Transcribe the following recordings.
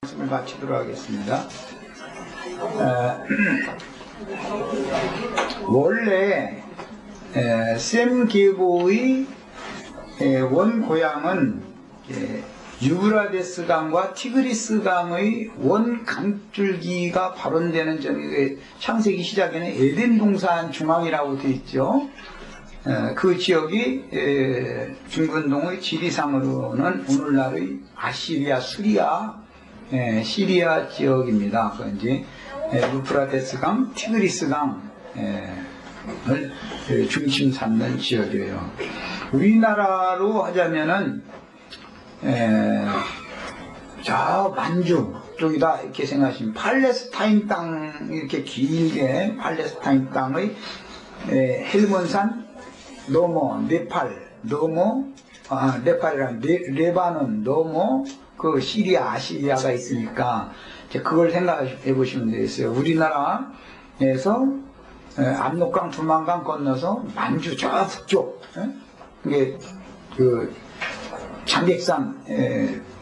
말씀을 마치도록 하겠습니다. 원래 샘계보의 원고향은 유브라데스 강과 티그리스 강의 원 강줄기가 발원되는 점이 창세기 시작에는 에덴 동산 중앙이라고 되어 있죠. 그 지역이 중근동의 지리상으로는 오늘날의 아시리아, 시리아 지역입니다. 그 이제 유프라테스 강, 티그리스 강을 중심 삼는 지역이에요. 우리나라로 하자면은 저 만주 쪽이다 이렇게 생각하시면 팔레스타인 땅 이렇게 길게 팔레스타인 땅의 헬몬산 넘어 네팔 넘어 네팔이랑 레바논 넘어 그 시리아 아시리아가 있으니까 이제 그걸 생각해 보시면 되겠어요. 우리나라에서 압록강 두만강 건너서 만주 저 북쪽 이게 그 장백산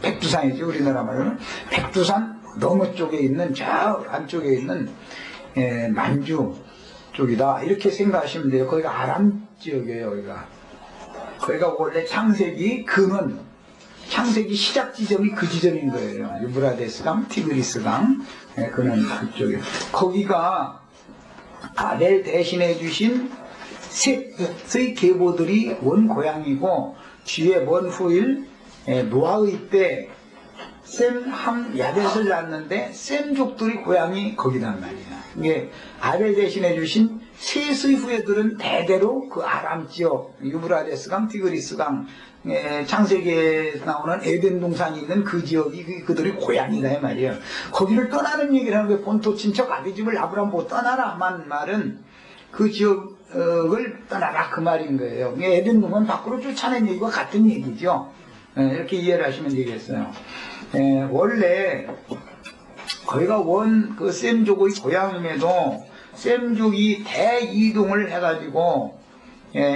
백두산이죠. 우리나라 말로는 백두산 너머 쪽에 있는 저 안쪽에 있는 만주 쪽이다 이렇게 생각하시면 돼요. 거기가 아람 지역이에요. 거기가 원래 창세기 근원 창세기 시작 지점이 그 지점인 거예요. 유브라데스 강, 티그리스 강, 그는 그쪽이에요. 거기가 아벨 대신해 주신 셋의 계보들이 원 고향이고, 뒤에 먼 후일 노아의 때 셈, 함, 야벳을 낳았는데 셈족들이 고향이 거기단 말이야. 이게 아벨 대신해 주신 셋의 후예들은 대대로 그 아람 지역, 유브라데스 강, 티그리스 강, 창세기에 나오는 에덴 동산이 있는 그 지역이 그들의 고향이다 이 말이에요. 거기를 떠나는 얘기를 하는 거예요. 본토 친척 아비집을 아브라함 보고 떠나라만 말은 그 지역을 떠나라 그 말인 거예요. 에덴 동산 밖으로 쫓아낸 얘기와 같은 얘기죠. 이렇게 이해를 하시면 되겠어요. 원래 거기가 그 셈족의 고향임에도 셈족이 대이동을 해가지고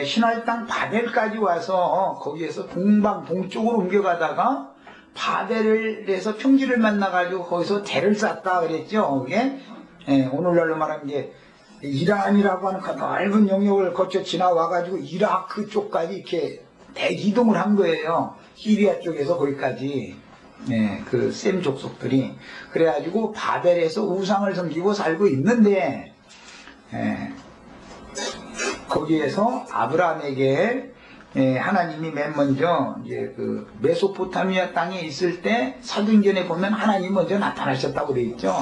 신할 땅 바벨까지 와서 거기에서 동쪽으로 옮겨가다가 바벨에서 평지를 만나가지고 거기서 대를 쌓았다 그랬죠. 그게 오늘날로 말하면 이제 이란이라고 하는 그 넓은 영역을 거쳐 지나와가지고 이라크 쪽까지 이렇게 대이동을 한 거예요. 시리아 쪽에서 거기까지. 그 셈 족속들이. 그래가지고 바벨에서 우상을 섬기고 살고 있는데, 거기에서 아브라함에게 하나님이 맨 먼저 이제 그 메소포타미아 땅에 있을 때 사도행전에 보면 하나님이 먼저 나타나셨다고 되어 있죠.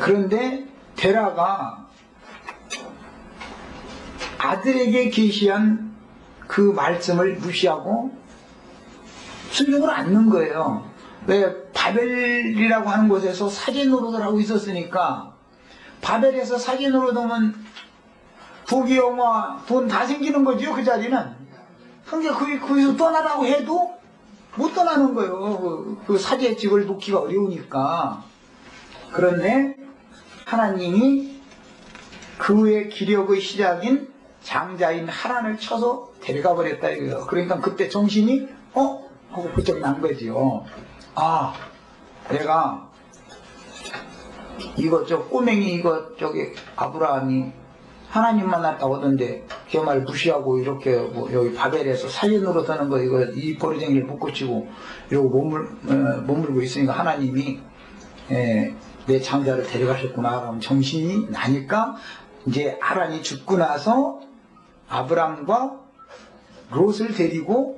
그런데 데라가 아들에게 계시한 그 말씀을 무시하고 순종을 않는 거예요. 왜? 바벨이라고 하는 곳에서 사제 노릇을 하고 있었으니까. 바벨에서 사제 노릇하면 부귀영화 돈 다 생기는 거죠. 그 자리는. 그러니까 거기서 떠나라고 해도 못 떠나는 거예요. 그 사제직을 놓기가 어려우니까. 그런데 하나님이 그의 기력의 시작인 장자인 하란을 쳐서 데려가 버렸다 이거예요. 그러니까 그때 정신이 하고 부쩍 난 거지요. 아, 내가 꼬맹이 저기 아브라함이 하나님 만났다고 하던데 걔 말 무시하고 이렇게 여기 바벨에서 사제 노릇하는 거 이 버리쟁이를 못 고치고 이러고 머물고 있으니까 하나님이 내 장자를 데려가셨구나 그러면 정신이 나니까 이제 하란이 죽고 나서 아브람과 롯을 데리고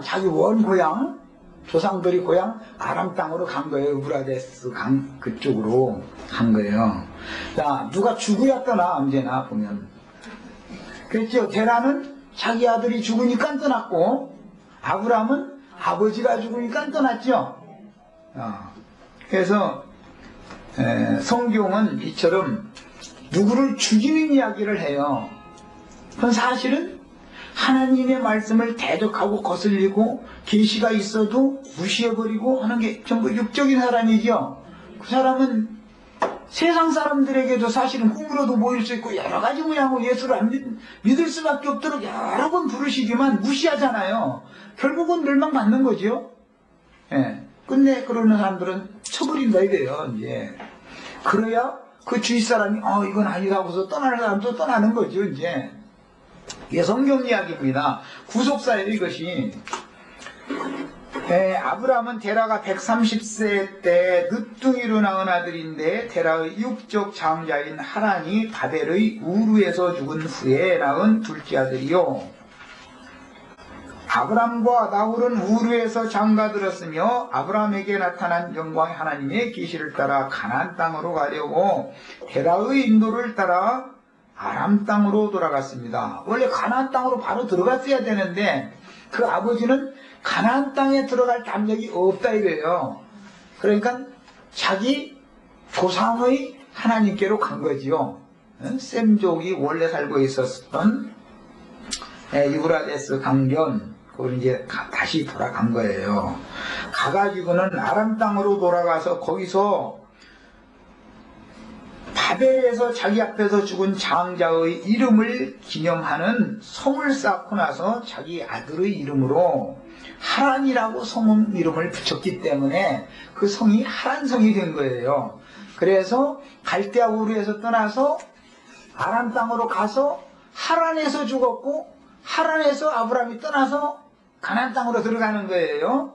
자기 원고향 조상들이 고향 아람 땅으로 간 거예요. 유브라데스 강 그쪽으로 간 거예요. 자, 누가 죽어야 떠나 언제나 보면. 그랬죠. 데라는 자기 아들이 죽으니까 떠났고 아브람은 아버지가 죽으니까 떠났죠. 그래서 성경은 이처럼 누구를 죽이는 이야기를 해요. 그건 사실은 하나님의 말씀을 대적하고 거슬리고 계시가 있어도 무시해버리고 하는 게 전부 육적인 사람이죠. 그 사람은 세상 사람들에게도 사실은 꿈으로도 보일 수 있고 여러 가지 모양으로 예수를 안 믿을 수밖에 없도록 여러 번 부르시지만 무시하잖아요. 결국은 멸망받는 거죠. 예. 근데 그러는 사람들은 쳐버린다 이래요, 이제. 그래야 그 주위 사람이, 이건 아니다 하고서 떠나는 사람도 떠나는 거죠, 이제. 이게 성경 이야기입니다. 구속사예요, 이것이. 아브라함은 데라가 130세 때 늦둥이로 낳은 아들인데 데라의 육적 장자인 하란이 바벨의 우르에서 죽은 후에 낳은 둘째 아들이요. 아브람과 나홀은 우르에서 장가들었으며 아브라함에게 나타난 영광의 하나님의 계시를 따라 가나안 땅으로 가려고 데라의 인도를 따라 아람 땅으로 돌아갔습니다. 원래 가나안 땅으로 바로 들어갔어야 되는데 그 아버지는 가나안 땅에 들어갈 담력이 없다 이래요. 그러니까 자기 조상의 하나님께로 간 거지요. 셈족이 원래 살고 있었던 유브라데스 강변, 그걸 이제 다시 돌아간 거예요. 가가지고는 아람 땅으로 돌아가서 거기서 바벨에서 자기 앞에서 죽은 장자의 이름을 기념하는 성을 쌓고 나서 자기 아들의 이름으로 하란이라고 성 이름을 붙였기 때문에 그 성이 하란성이 된 거예요. 그래서 갈대아 우르에서 떠나서 아람 땅으로 가서 하란에서 죽었고 하란에서 아브라함이 떠나서 가나안 땅으로 들어가는 거예요.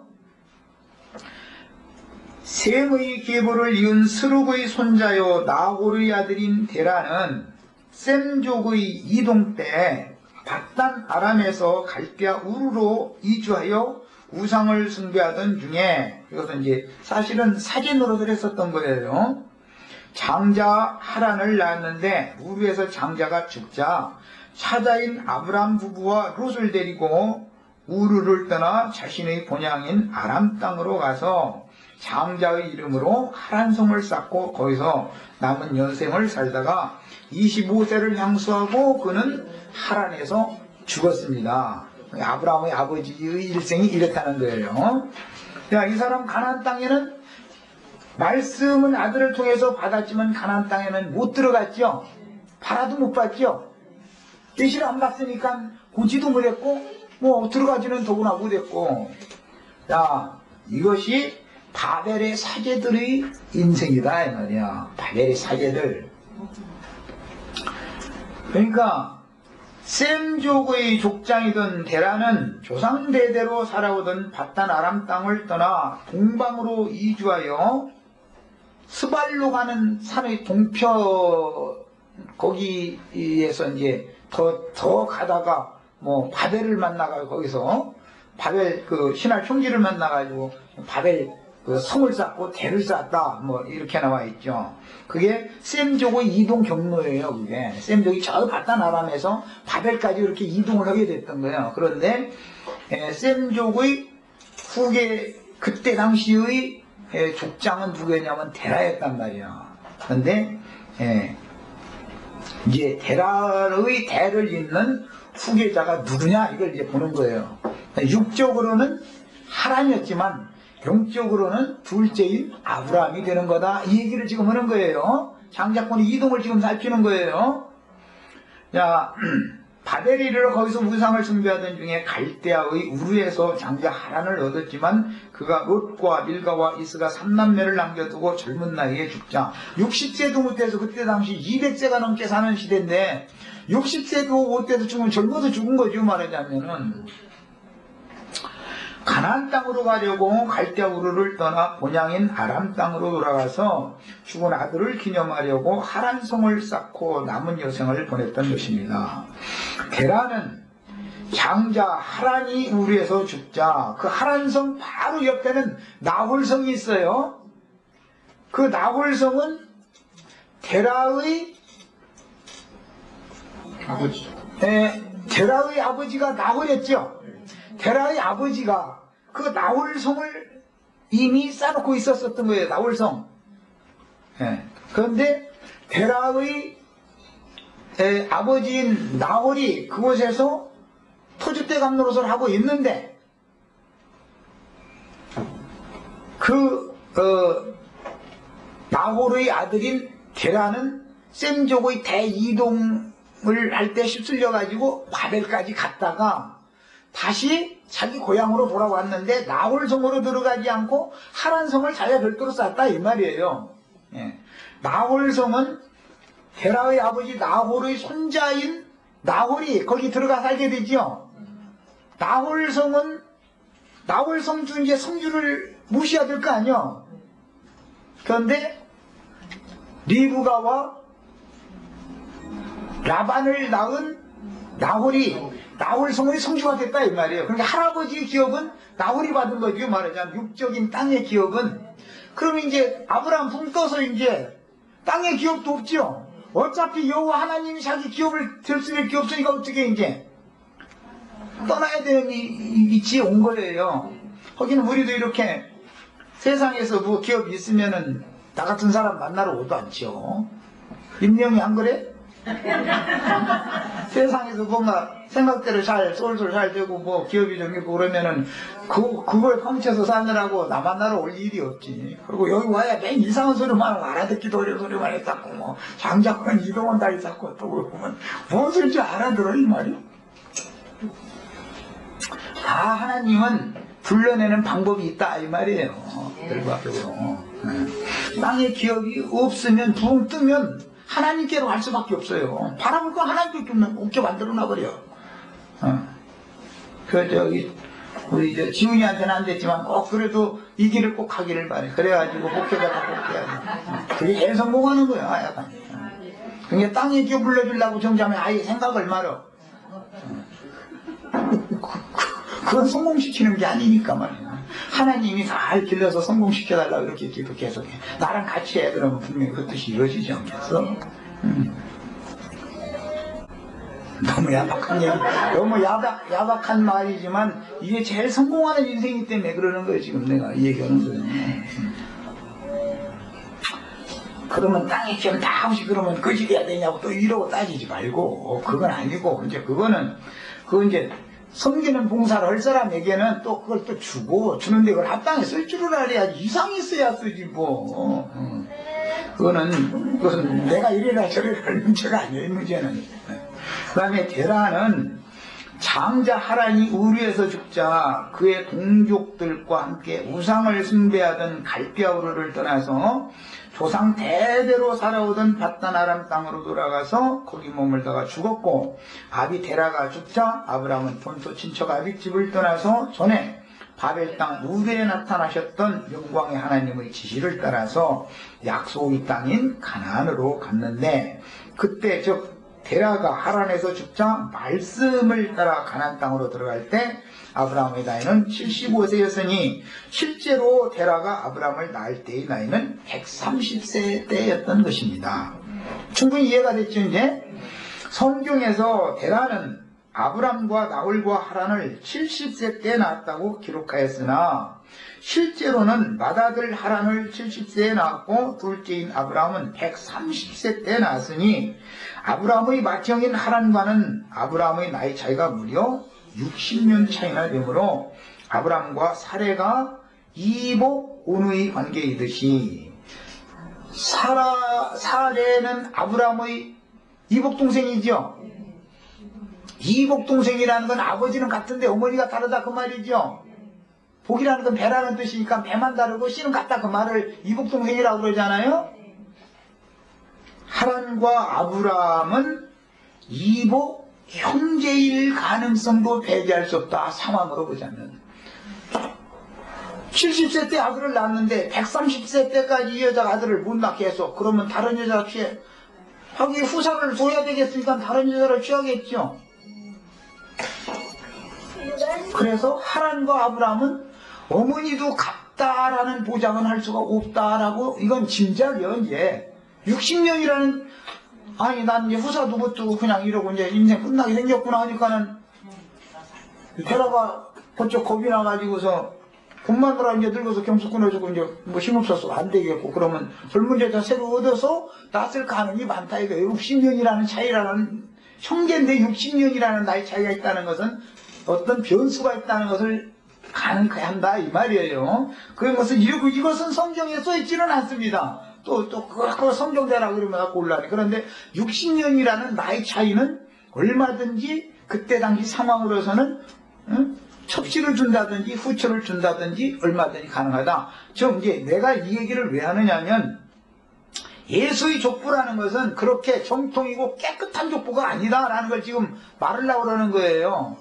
셈의 계보를 이은 스룩의 손자요 나홀의 아들인 데라는 셈족의 이동 때 바단 아람에서 갈대아 우르로 이주하여 우상을 숭배하던 중에, 이것은 이제 사실은 사제 노릇을 했었던 거예요. 장자 하란을 낳았는데 우르에서 장자가 죽자 사자인 아브람 부부와 롯을 데리고 우르를 떠나 자신의 본향인 아람 땅으로 가서 장자의 이름으로 하란성을 쌓고 거기서 남은 연생을 살다가 25세를 향수하고 그는 하란에서 죽었습니다. 아브라함의 아버지의 일생이 이렇다는 거예요. 이 사람 가나안 땅에는 말씀은 아들을 통해서 받았지만 가나안 땅에는 못 들어갔죠. 바라도 못 봤죠. 계시를 안 봤으니까 보지도 못했고 들어가지는 더구나 못했고. 이것이 바벨의 사제들의 인생이다 이 말이야. 바벨의 사제들. 그러니까 셈족의 족장이던 데라는 조상대대로 살아오던 바단 아람 땅을 떠나 동방으로 이주하여 스발로 가는 산의 동편 거기에서 이제 더 가다가 바벨을 만나가지고 거기서 바벨 그 신할 총지를 만나가지고 바벨 그 성을 쌓고 대를 쌓았다 이렇게 나와 있죠. 그게 셈족의 이동 경로예요. 그게 셈족이 저 바단 아람에서 바벨까지 이렇게 이동을 하게 됐던 거예요. 그런데 셈족의 후계 그때 당시의 족장은 누구였냐면 데라였단 말이야. 그런데 이제 데라의 대를 잇는 후계자가 누구냐 이걸 이제 보는 거예요. 육적으로는 하란이었지만 영적으로는 둘째인 아브라함이 되는 거다. 이 얘기를 지금 하는 거예요. 장자권의 이동을 지금 살피는 거예요. 바벨이를 거기서 우상을 숭배하던 중에 갈대아의 우르에서 장자 하란을 얻었지만 그가 롯과 밀가와 이스가 3남매를 남겨두고 젊은 나이에 죽자 60세도 못해서 그때 당시 200세가 넘게 사는 시대인데 60세도 못해서 죽으면 젊어서 죽은 거죠. 말하자면은 가나안 땅으로 가려고 갈대아 우르를 떠나 본향인 아람 땅으로 돌아가서 죽은 아들을 기념하려고 하란성을 쌓고 남은 여생을 보냈던 것입니다. 데라는 장자 하란이 우르에서 죽자 그 하란성 바로 옆에는 나홀성이 있어요. 그 나홀성은 데라의 아버지. 데라의 아버지가 나홀이었죠. 데라의 아버지가 그 나홀성을 이미 쌓아놓고 있었던 거예요. 나홀성. 그런데 데라의 아버지인 나홀이 그곳에서 토주대 감노릇을 하고 있는데 그 나홀의 아들인 데라는 셈족의 대이동을 할 때 휩쓸려 가지고 바벨까지 갔다가 다시 자기 고향으로 돌아왔는데 나홀성으로 들어가지 않고 하란성을 자기가 별도로 쌓았다 이 말이에요. 예. 나홀성은 데라의 아버지 나홀의 손자인 나홀이 거기 들어가 살게 되지요. 나홀성은 나홀성주 이제 성주를 모셔야 될 거 아니요. 그런데 리브가와 라반을 낳은 나홀이 나홀성의 성주가 됐다 이 말이에요. 그러니까 할아버지의 기업은 나홀이 받은 거죠. 말하자면 육적인 땅의 기업은. 그러면 이제 아브라함 붕 떠서 이제 땅의 기업도 없죠. 어차피 여호와 하나님이 자기 기업을 들 수밖에 없으니까 어떻게 이제 떠나야 되는 위치에 온 거예요. 거기는 우리도 이렇게 세상에서 뭐 기업이 있으면은 나 같은 사람 만나러 오도 않죠. 임명이 안 그래? 세상에서 뭔가 생각대로 잘 쏠쏠 잘 되고 뭐 기업이 좀 있고 그러면은 그걸 펑쳐서 사느라고 나 만나러 올 일이 없지. 그리고 여기 와야 맨 이상한 소리만 하고 알아듣기도 어려운 소리만 했다고 뭐 장작은 이동원 다 있었고 또 보면 무엇을 줄 알아들어 이 말이야. 다 하나님은 불러내는 방법이 있다 이 말이에요. 결과적으로 땅에 기업이 없으면 붕 뜨면 하나님께로 갈 수밖에 없어요. 바라볼 건 하나님께 없게 만들어놔 버려. 우리 지훈이한테는 안 됐지만 꼭 그래도 이 길을 꼭 가기를 바래. 그래가지고 복회자가 복회하지. 그게 제일 성공하는 거야. 약간. 그게 땅에 기업 불러주려고 정자면 아예 생각을 말어. 그건 성공시키는 게 아니니까 말이야. 하나님이 잘 길러서 성공시켜달라고 이렇게 기도 계속해. 나랑 같이 해. 그러면 분명히 그 뜻이 이루어지지 않겠어? 너무 야박한 얘기, 너무 야박한 말이지만 이게 제일 성공하는 인생이기 때문에 그러는 거예요. 지금 내가 이 얘기하는 거예요. 그러면 땅에 기업 다 없이 그러면 그 집 해야 되냐고 또 이러고 따지지 말고 그건 아니고 이제 그건 이제 섬기는 봉사를 할 사람에게는 또 그걸 또 주고 주는데 그걸 합당에 쓸 줄을 알아야지. 이상이 있어야 쓰지 뭐. 그건 내가 이래라 저래라 할 문제가 아니에요. 이 문제는. 그 다음에 데라는 장자 하란이 우르에서 죽자 그의 동족들과 함께 우상을 숭배하던 갈대아우르를 떠나서 조상 대대로 살아오던 밧단 아람 땅으로 돌아가서 거기 머물다가 죽었고, 아비 데라가 죽자 아브라함은 본토 친척 아비 집을 떠나서 전에 바벨 땅 우르에 나타나셨던 영광의 하나님의 지시를 따라서 약속의 땅인 가나안으로 갔는데, 그때 즉 데라가 하란에서 죽자 말씀을 따라 가나안 땅으로 들어갈 때 아브라함의 나이는 75세였으니 실제로 데라가 아브라함을 낳을 때의 나이는 130세 때였던 것입니다. 충분히 이해가 됐죠. 이제 성경에서 데라는 아브람과 나홀과 하란을 70세 때 낳았다고 기록하였으나 실제로는 맏아들 하란을 70세에 낳았고 둘째인 아브라함은 130세 때 낳았으니 아브라함의 맏형인 하란과는 아브라함의 나이 차이가 무려 60년 차이나 되므로 아브라함과 사레가 이복 온의 관계이듯이 사레는 아브라함의 이복 동생이죠. 이복 동생이라는 건 아버지는 같은데 어머니가 다르다 그 말이죠. 복이라는 건 배라는 뜻이니까 배만 다르고 씨는 같다 그 말을 이복 동생이라고 그러잖아요. 하란과 아브라함은 이복 형제일 가능성도 배제할 수 없다. 상황으로 보자면 70세 때 아들을 낳았는데 130세 때까지 이 여자가 아들을 못 낳게 해서 그러면 다른 여자가 하기 후사를 둬야 되겠으니까 다른 여자를 취하겠죠. 그래서 하란과 아브라함은 어머니도 같다라는 보장은 할 수가 없다라고, 이건 짐작이요. 이제 60년이라는, 아니 난 이제 후사도 못 두고 그냥 이러고 이제 인생 끝나게 생겼구나 하니까는 데라가 번쩍 겁이 나가지고서 돈마누라 이제 늙어서 경수 끊어주고 이제 뭐 힘없어서 안 되겠고 그러면 젊은 여자 새로 얻어서 낳을 가능이 많다. 이거 60년이라는 차이라는, 형제인데 60년이라는 나이 차이가 있다는 것은 어떤 변수가 있다는 것을 가능하게 한다 이 말이에요. 그것은 이것은 성경에 써있지는 않습니다. 또 그거 성경대라 그러면 갖고 올라네. 그런데 60년이라는 나이 차이는 얼마든지 그때 당시 상황으로서는 첩시를 준다든지 후처를 준다든지 얼마든지 가능하다. 즉 이제 내가 이 얘기를 왜 하느냐면 예수의 족보라는 것은 그렇게 정통이고 깨끗한 족보가 아니다라는 걸 지금 말하려고 그러는 거예요.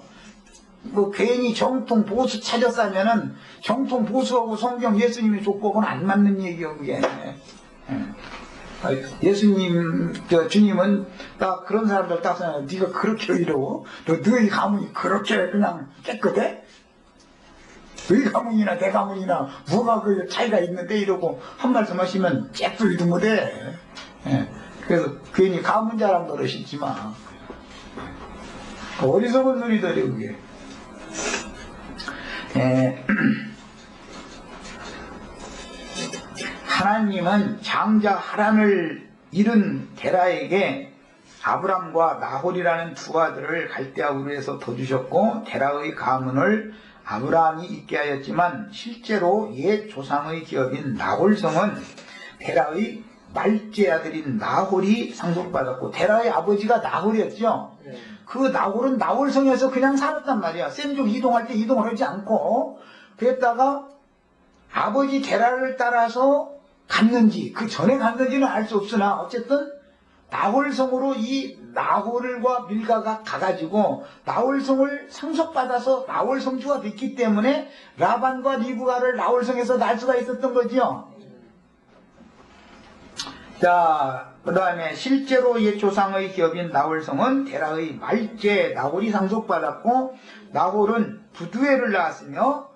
뭐 괜히 정통 보수 찾았다면은 정통 보수하고 성경 예수님의 족보는 안 맞는 얘기예요 그게. 예수님, 주님은 딱 그런 사람들 딱 생각해. 네가 그렇게 이러고 너희 가문이 그렇게 그냥 깨끗해? 너희 가문이나 내 가문이나 뭐가 그 차이가 있는데 이러고 한 말씀 하시면 째뿔도 못해. 그래서 괜히 가문 자랑 노릇이지 마. 어리석은 소리들이 그게. 하나님은 장자 하란을 잃은 데라에게 아브람과 나홀이라는 두 아들을 갈대아 우르에서 더 주셨고 데라의 가문을 아브라함이 있게 하였지만 실제로 옛 조상의 기업인 나홀성은 데라의 말째 아들인 나홀이 상속받았고 데라의 아버지가 나홀이었죠. 그 나홀은 나홀성에서 그냥 살았단 말이야. 셈족 이동할 때 이동을 하지 않고 그랬다가 아버지 데라를 따라서 갔는지 그 전에 갔는지는 알 수 없으나 어쨌든 나홀성으로 이 나홀과 밀가가 가가지고 나홀성을 상속받아서 나홀성주가 됐기 때문에 라반과 리브가를 나홀성에서 날 수가 있었던 거죠. 자, 그 다음에 실제로 옛 조상의 기업인 나홀성은 데라의 말째 나홀이 상속받았고 나홀은 부두엘을 낳았으며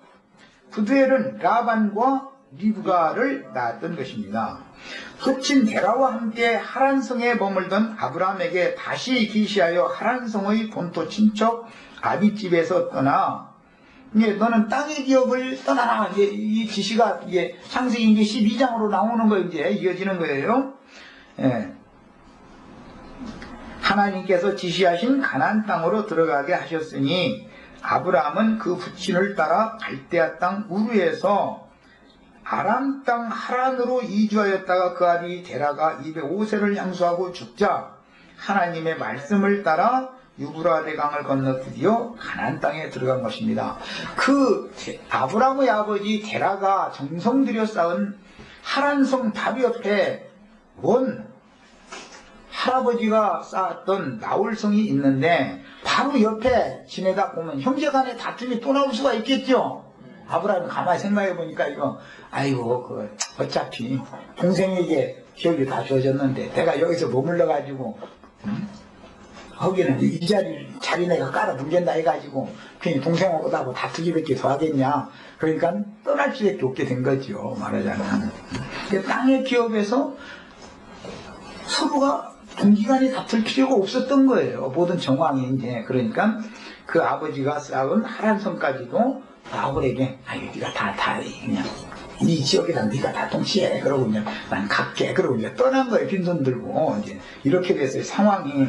부두엘은 라반과 리브가를 낳았던 것입니다. 흑친 데라와 함께 하란성에 머물던 아브라함에게 다시 계시하여 하란성의 본토 친척 아비집에서 떠나 너는 땅의 기업을 떠나라. 이 지시가 창세기 12장으로 나오는 거 이어지는 거예요. 하나님께서 지시하신 가나안 땅으로 들어가게 하셨으니 아브라함은 그 부친을 따라 갈대아 땅 우르에서 아람 땅 하란으로 이주하였다가 그 아비 데라가 205세를 향수하고 죽자 하나님의 말씀을 따라 유브라데 강을 건너 드디어 가나안 땅에 들어간 것입니다. 그 아브라함의 아버지 데라가 정성 들여 쌓은 하란성 바위 옆에 원 할아버지가 쌓았던 나홀성이 있는데 바로 옆에 지내다 보면 형제간의 다툼이 또 나올 수가 있겠죠. 아브라함이 가만히 생각해 보니까 이거 아이고 어차피 동생에게 기업이 다 주어졌는데 내가 여기서 머물러 가지고 거기는 이 자리 내가 깔아 뭉갠다 해가지고 괜히 동생하고 다투기밖에 더 하겠냐. 그러니까 떠날 수밖에 없게 된 거죠. 말하자면 땅의 기업에서 서로가 동기간에 다툴 필요가 없었던 거예요. 모든 정황이 그러니까 그 아버지가 쌓은 하란성까지도 나홀에게 네가 다 그냥 이 지역에다 네가 다 통치해. 그러고 그냥 난 갈게. 그러고 이제 떠난 거예요. 빈손 들고 이렇게 됐어요. 상황이.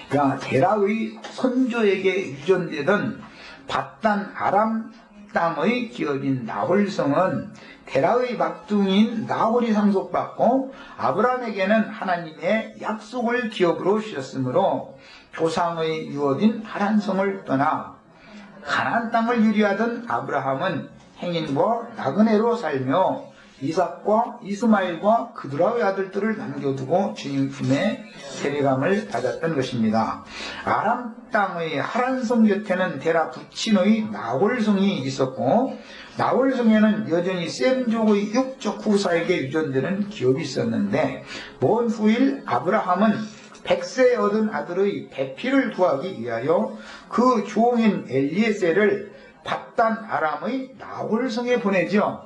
데라의 선조에게 유전되던 밧단 아람 땅의 기업인 나홀성은 데라의 막둥이인 나홀이 상속받고 아브라함에게는 하나님의 약속을 기업으로 주셨으므로 조상의 유업인 하란성을 떠나 가나안 땅을 유리하던 아브라함은 행인과 나그네로 살며 이삭과 이스마엘과 그드라의 아들들을 남겨두고 주님 품에 세례감을 받았던 것입니다. 아람 땅의 하란성 곁에는 데라 부친의 나홀성이 있었고 나홀성에는 여전히 셈족의 육적 후사에게 유전되는 기업이 있었는데 먼 후일 아브라함은 100세 얻은 아들의 배필을 구하기 위하여 그 종인 엘리에셀을 밧단 아람의 나홀성에 보내죠.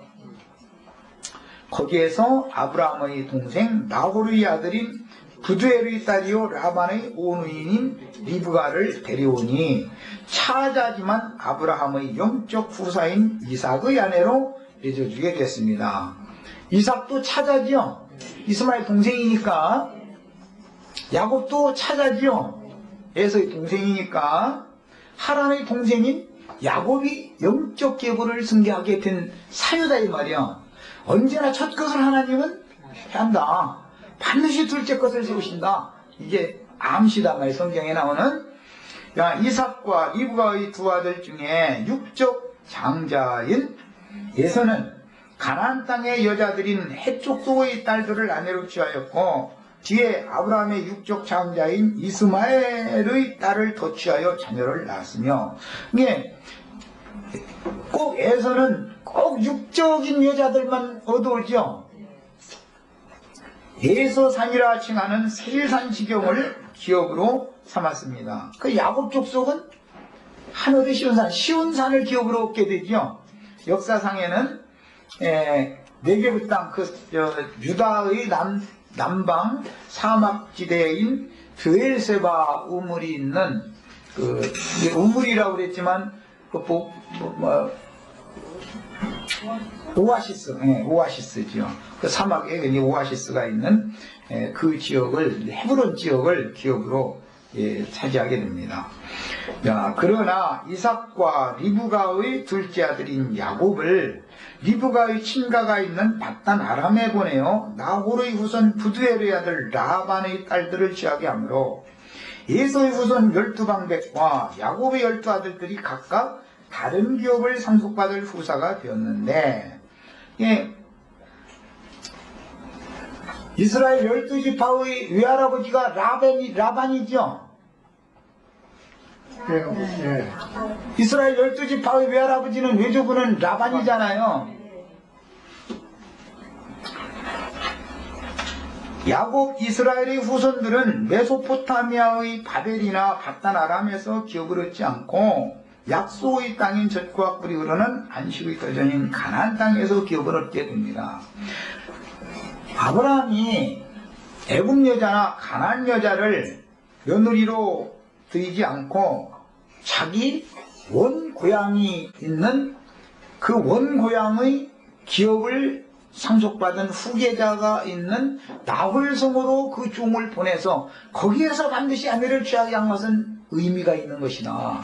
거기에서 아브라함의 동생 나홀의 아들인 부두엘의 딸이요 라반의 오누이인 리브가를 데려오니 차자지만 아브라함의 영적 후사인 이삭의 아내로 맺어주게 됐습니다. 이삭도 차자지요. 이스마엘 동생이니까. 야곱도 차자지요. 에서의 동생이니까. 하란의 동생인 야곱이 영적 계보를 승계하게 된 사유다 이 말이야. 언제나 첫 것을 하나님은 한다. 반드시 둘째 것을 세우신다. 이게 암시다 말이야. 성경에 나오는 이삭과 리브가의 두 아들 중에 육적 장자인 에서는 가나안 땅의 여자들인 해족속의 딸들을 아내로 취하였고 뒤에 아브라함의 육적 장자인 이스마엘의 딸을 더 취하여 자녀를 낳았으며, 이게 꼭 에서는 꼭 육적인 여자들만 얻어오죠. 에서산이라 칭하는 세일산 지경을 기업으로 삼았습니다. 그 야곱 족속은 하늘의 쉬운 산을 기업으로 얻게 되죠. 역사상에는 네게브 땅, 유다의 남방 사막지대인 드엘세바 우물이 있는 우물이라고 그랬지만 오아시스죠. 그 사막에 오아시스가 있는 그 지역을, 헤브론 지역을 기업으로 차지하게 됩니다. 그러나 이삭과 리브가의 둘째 아들인 야곱을 리브가의 친가가 있는 밧단 아람에 보내어 나홀의 후손 부두엘의 아들 라반의 딸들을 취하게 하므로 에서의 후손 12방백과 야곱의 12아들들이 각각 다른 기업을 상속받을 후사가 되었는데, 이스라엘 12지파의 외할아버지가 라반이죠. 예. 이스라엘 12지파의 외할아버지는 외조부는 라반이잖아요. 야곱 이스라엘의 후손들은 메소포타미아의 바벨이나 밧단 아람에서 기업을 얻지 않고 약소의 땅인 젖과 꿀이 흐르는 안식의 터전인 가나안 땅에서 기업을 얻게 됩니다. 아브라함이 애굽 여자나 가나안 여자를 며느리로 들이지 않고 자기 원고향이 있는 그 원고향의 기업을 상속받은 후계자가 있는 나홀성으로 그 종을 보내서 거기에서 반드시 아내를 취하게 한 것은 의미가 있는 것이다.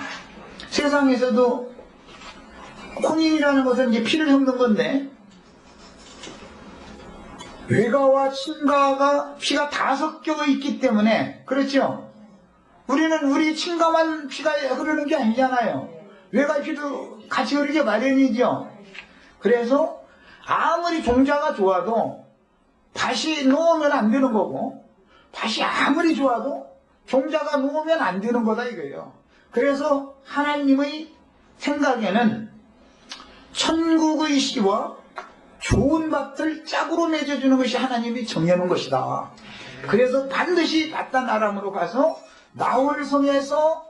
세상에서도 혼인이라는 것은 이제 피를 섞는 건데, 외가와 친가가 피가 다 섞여 있기 때문에, 그렇죠? 우리는 우리 친가만 피가 흐르는 게 아니잖아요. 외가 피도 같이 흐르게 마련이죠. 그래서 아무리 종자가 좋아도 밭이 놓으면 안 되는 거고, 밭이 아무리 좋아도 종자가 놓으면 안 되는 거다 이거예요. 그래서 하나님의 생각에는 천국의 씨와 좋은 밭을 짝으로 맺어주는 것이 하나님이 정해놓은 것이다. 그래서 반드시 밧단 아람으로 가서 나홀성에서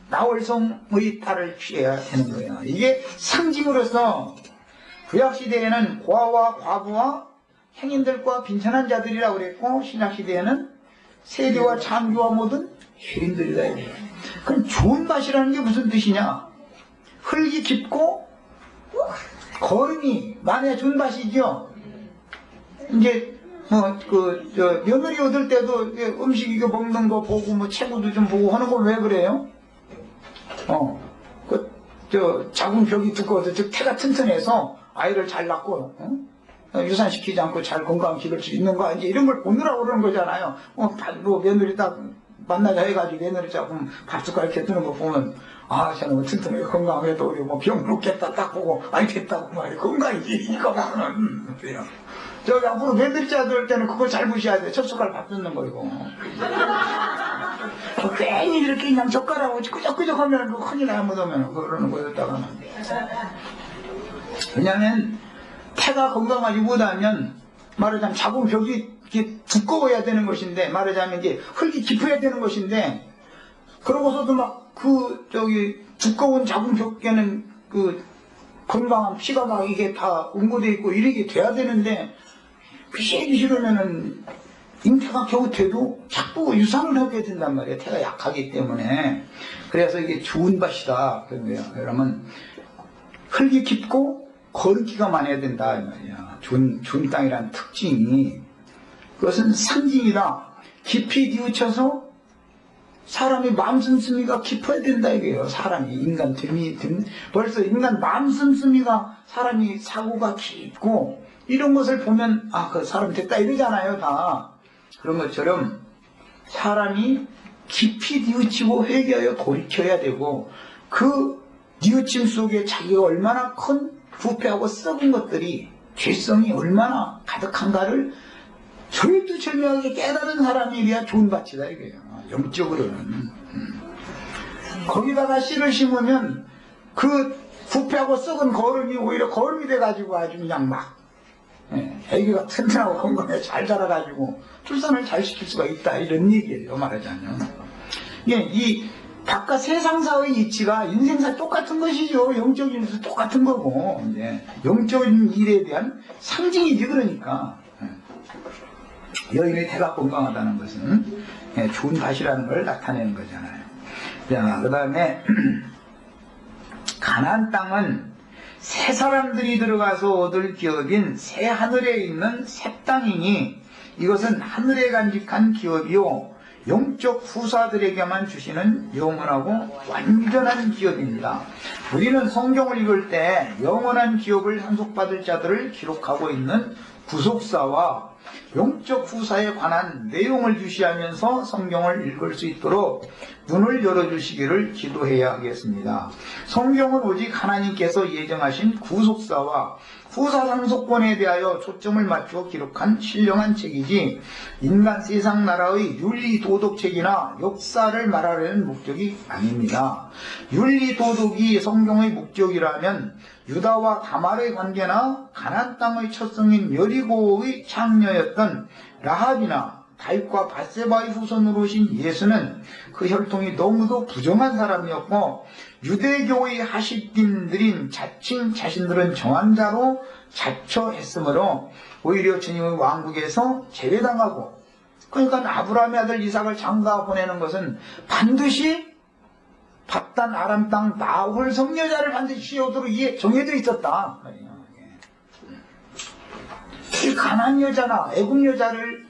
나홀성의 딸을 취해야 되는 거예요. 이게 상징으로서 구약시대에는 고아와 과부와 행인들과 빈천한 자들이라고 그랬고, 신약시대에는 세리와 창조와 모든 혈인들이다 이거예요. 그럼 좋은 밭이라는 게 무슨 뜻이냐? 흙이 깊고 거름이 많이 좋은 밭이죠. 이제 며느리 얻을 때도 음식 이거 먹는 거 보고 뭐 체구도 좀 보고 하는 건 왜 그래요? 작은 벽이 두꺼워서 즉 태가 튼튼해서 아이를 잘 낳고 유산시키지 않고 잘 건강 기를 수 있는 거 이제 이런 걸 보느라고 그러는 거잖아요. 며느리 딱 만나자 해가지고 며느리 자꾸 밥숟갈 이렇게 드는 거 보면 저는 튼튼하게 건강해도 우리 병 놓겠다 딱 보고 됐다고 말이야. 건강이지 이거 보면 그래요. 저기 앞으로 며느리자 들 때는 그걸 잘 보셔야 돼. 첫 숟갈 밥 듣는 거 이거. 괜히 이렇게 그냥 젓가락으로 끄적끄적 하면 큰일 나면 그러는 거였다가는. 왜냐면 태가 건강하지 못하면 말하자면 작은 벽이 이렇게 두꺼워야 되는 것인데, 말하자면 이제 흙이 깊어야 되는 것인데, 그러고서도 두꺼운 작은 벽에는 건강한 피가 막 이게 다 응고돼 있고 이렇게 돼야 되는데, 피시기 싫으면은 잉태가 겨우 돼도 자꾸 유산을 하게 된단 말이에요. 태가 약하기 때문에. 그래서 이게 좋은 밭이다. 그런 거예요. 그러면 흙이 깊고 거름기가 많아야 된다. 이 말이야. 좋은 땅이라는 특징이. 그것은 상징이다. 깊이 뉘우쳐서 사람이 마음씀씀이가 깊어야 된다 이거예요. 사람이 인간 벌써 인간 마음씀씀이가 사람이 사고가 깊고 이런 것을 보면 그 사람 됐다 이러잖아요. 다 그런 것처럼 사람이 깊이 뉘우치고 회개하여 돌이켜야 되고, 그 뉘우침 속에 자기가 얼마나 큰 부패하고 썩은 것들이, 죄성이 얼마나 가득한가를 절두절명하게 깨달은 사람이래야 좋은 밭이다 이거예요. 영적으로는. 거기다가 씨를 심으면 그 부패하고 썩은 거름이 오히려 거름이 돼가지고 아주 그냥 막 애기가 튼튼하고 건강하게 잘 자라가지고 출산을 잘 시킬 수가 있다 이런 얘기예요. 말하자면 이 바깥 세상사의 이치가 인생사 똑같은 것이죠. 영적인 일도 똑같은 거고, 이제 영적인 일에 대한 상징이지. 그러니까 여인의 태가 건강하다는 것은 좋은 밭이라는 걸 나타내는 거잖아요. 자, 그 다음에 가나안 땅은 새 사람들이 들어가서 얻을 기업인 새 하늘에 있는 새 땅이니 이것은 하늘에 간직한 기업이요 영적 후사들에게만 주시는 영원하고 완전한 기업입니다. 우리는 성경을 읽을 때 영원한 기업을 상속받을 자들을 기록하고 있는 구속사와 영적 후사에 관한 내용을 주시하면서 성경을 읽을 수 있도록 눈을 열어주시기를 기도해야 하겠습니다. 성경은 오직 하나님께서 예정하신 구속사와 후사 상속권에 대하여 초점을 맞추어 기록한 신령한 책이지 인간 세상 나라의 윤리 도덕책이나 역사를 말하려는 목적이 아닙니다. 윤리 도덕이 성경의 목적이라면 유다와 다말의 관계나 가나안 땅의 첫 성인 여리고의 창녀였던 라합이나 다윗과 밧세바의 후손으로 오신 예수는 그 혈통이 너무도 부정한 사람이었고 유대교의 하시딘들인 자칭 자신들은 정한 자로 자처했으므로 오히려 주님의 왕국에서 제외당하고, 그러니까 아브라함의 아들 이삭을 장가 보내는 것은 반드시 밧단 아람 땅 나홀 성여자를 반드시 취하도록 이게 정해져 있었다. 이 가나안 여자나 애굽 여자를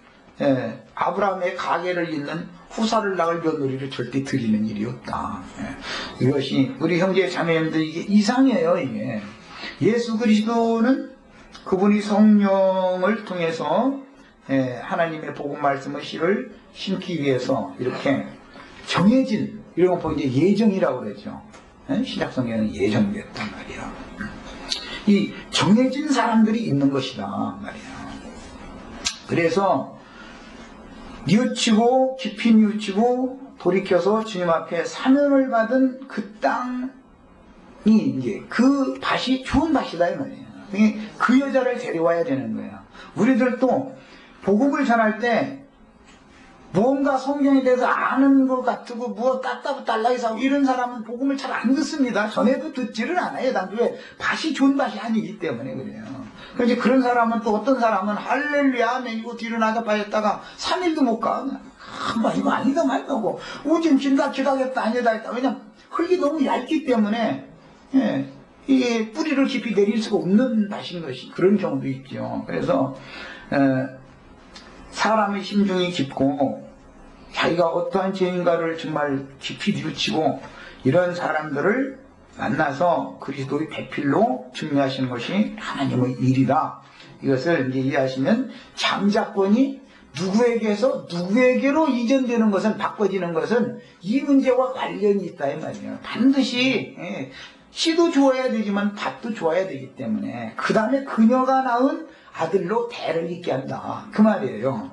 아브라함의 가계를 잇는 후사를 낳을 며느리를 절대 드리는 일이 없다. 이것이 우리 형제 자매님들 이게 이상해요. 이게 예수 그리스도는 그분이 성령을 통해서 하나님의 복음 말씀의 씨를 심기 위해서 이렇게 정해진, 이런 거 이제 예정이라고 그러죠. 신약성경에는 예정됐단 말이야. 이 정해진 사람들이 있는 것이다 말이야. 그래서 뉘우치고 깊이 뉘우치고 돌이켜서 주님 앞에 사면을 받은 그 땅이 이제 그 밭이 좋은 밭이다 이 말이에요. 그 여자를 데려와야 되는 거야. 우리들도 복음을 전할 때 무언가 성경에 대해서 아는 것 같고 무엇 딸라이서 하고 이런 사람은 복음을 잘 안 듣습니다. 전에도 듣지를 않아요. 단지 밭이 좋은 밭이 아니기 때문에 그래요. 그런데 그런 사람은 또 어떤 사람은 할렐루야 아멘이고 뒤로 나가 빠졌다가 3일도 못 가. 이거 아니다 말고 오줌 진다 기다겠다 아니다 했다. 왜냐면 흙이 너무 얇기 때문에 이게 뿌리를 깊이 내릴 수가 없는 밭인 것이 그런 경우도 있죠. 그래서 사람의 심중이 깊고 자기가 어떠한 죄인가를 정말 깊이 뉘우치고 이런 사람들을 만나서 그리스도의 배필로 증명하시는 것이 하나님의 일이다. 이것을 이제 이해하시면 장자권이 누구에게서 누구에게로 이전되는 것은, 바꿔지는 것은 이 문제와 관련이 있다 이 말이에요. 반드시 씨도 좋아야 되지만 밭도 좋아야 되기 때문에 그 다음에 그녀가 낳은 아들로 대를 잇게 한다 그 말이에요.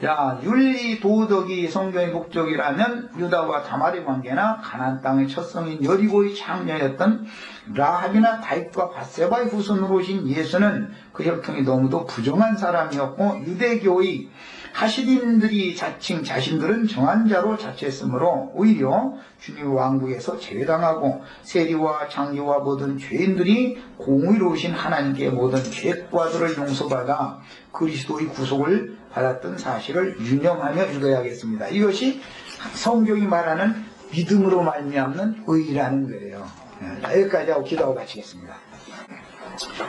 자, 윤리 도덕이 성경의 목적이라면 유다와 다말의 관계나 가나안 땅의 첫 성인 여리고의 창녀였던 라합이나 다윗과 밧세바의 후손으로 오신 예수는 그 혈통이 너무도 부정한 사람이었고 유대교의 하시딘들이 자칭 자신들은 정한 자로 자처했으므로 오히려 주님의 왕국에서 제외당하고 세리와 장교와 모든 죄인들이 공의로우신 하나님께 모든 죄과들을 용서받아 그리스도의 구속을 받았던 사실을 유념하며 읽어야겠습니다. 이것이 성경이 말하는 믿음으로 말미암는 의라는 거예요. 여기까지 하고 기도하고 마치겠습니다.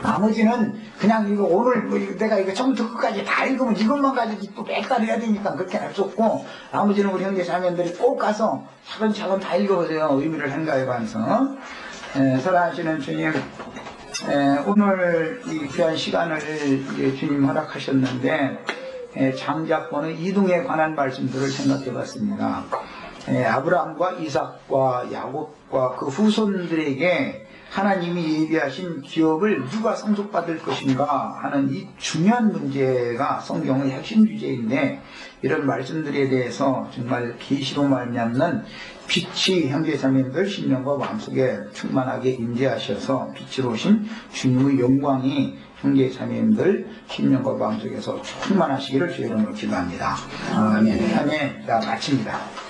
나머지는 그냥 이거 오늘 내가 이거 처음부터 끝까지 다 읽으면 이것만 가지고 또 매달 해야 되니까 그렇게 할 수 없고, 나머지는 우리 형제 자매들이 꼭 가서 차근차근 다 읽어보세요. 의미를 생각해가면서. 사랑하시는 주님, 오늘 이 귀한 시간을 주님 허락하셨는데 장자권의 이동에 관한 말씀들을 생각해봤습니다. 아브라함과 이삭과 야곱과 그 후손들에게 하나님이 예비하신 기업을 누가 상속받을 것인가 하는 이 중요한 문제가 성경의 핵심 주제인데, 이런 말씀들에 대해서 정말 계시로 말미암는 빛이 형제자매님들 심령과 마음속에 충만하게 임재하셔서 빛으로 오신 주님의 영광이 형제자매님들 심령과 마음속에서 충만하시기를 주의 이름으로 기도합니다. 아멘. 자, 마칩니다.